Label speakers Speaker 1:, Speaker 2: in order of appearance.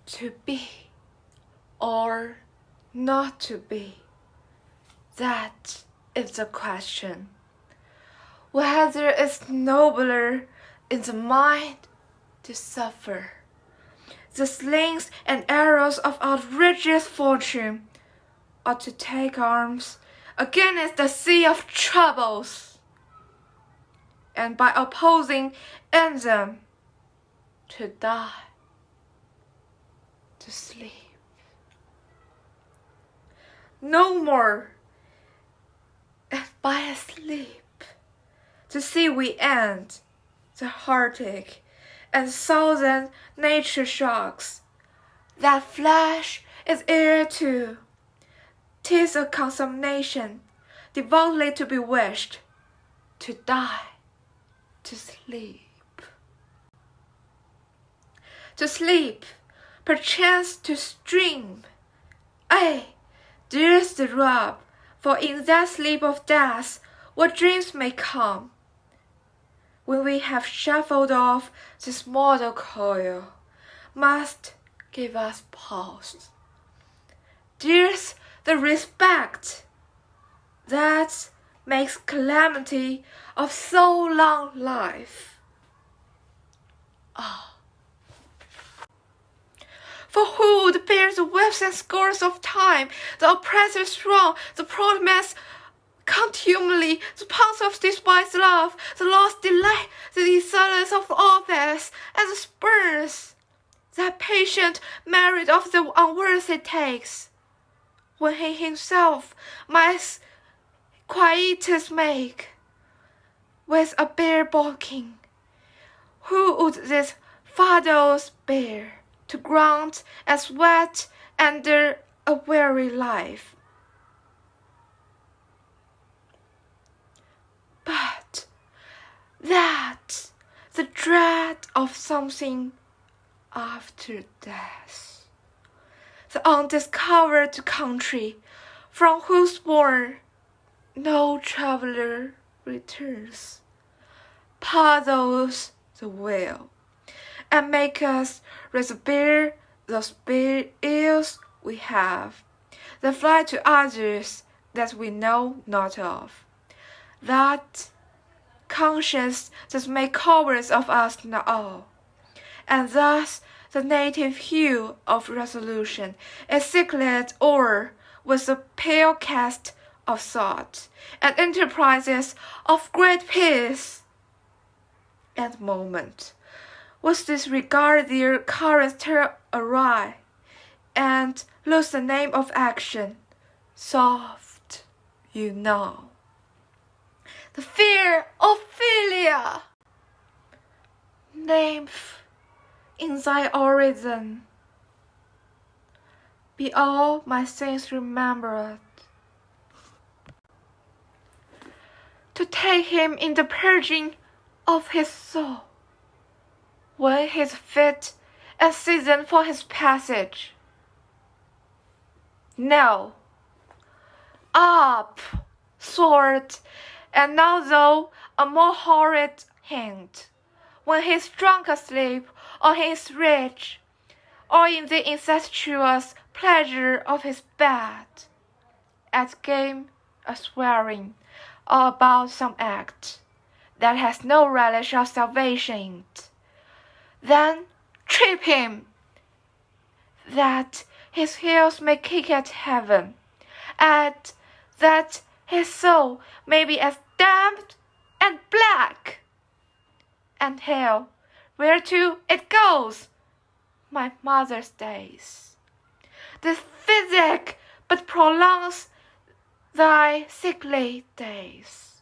Speaker 1: To be or not to be, that is the question. Whether it's nobler in the mind to suffer the slings and arrows of outrageous fortune, or to take arms against the sea of troubles, and by opposing in them to die, to sleep. No more, and by sleep, to see we end the heartache and thousand nature shocks. That flesh is heir to. 'Tis a consummation devoutly to be wished, to die, to sleep. To sleep, perchance to dream. Ay, dear's the rub, for in that sleep of death what dreams may come, when we have shuffled off this mortal coil, must give us pause. Dear's the respect that makes calamity of so long life. Ah! For who would bear the whips and scores of time, the oppressor's wrong, the promise contumely, the pangs of despised love, the lost delay, the desolace of office, and the spurs that patient merit of the unworthy takes, when he himself might quietus make with a bare balking? Who would these fardels bear to grunt and sweat under a weary life? But that the dread of something after death, the undiscovered country from whose bourne no traveler returns, puzzles the will, and make us despair those ills we have, then fly to others that we know not of. That conscience does make cowards of us not all, and thus the native hue of resolution is sicklied o'er with the pale cast of thought, and enterprises of great peace and moment, with disregard their currents turn awry, and lose the name of action, soft, you know. The fear of Ophelia, nymph in thy origin, be all my sins remembered. To take him in the purging of his soul, when his fit and season for his passage. No, up, sword, and now though a more horrid hand, when he is drunk asleep, or he is rich, or in the incestuous pleasure of his bed, at game, a swearing, or about some act that has no relish of salvation in it, then trip him, that his heels may kick at heaven, and that his soul may be as damned and black, and hell, whereto it goes, my mother's days. This physic but prolongs thy sickly days.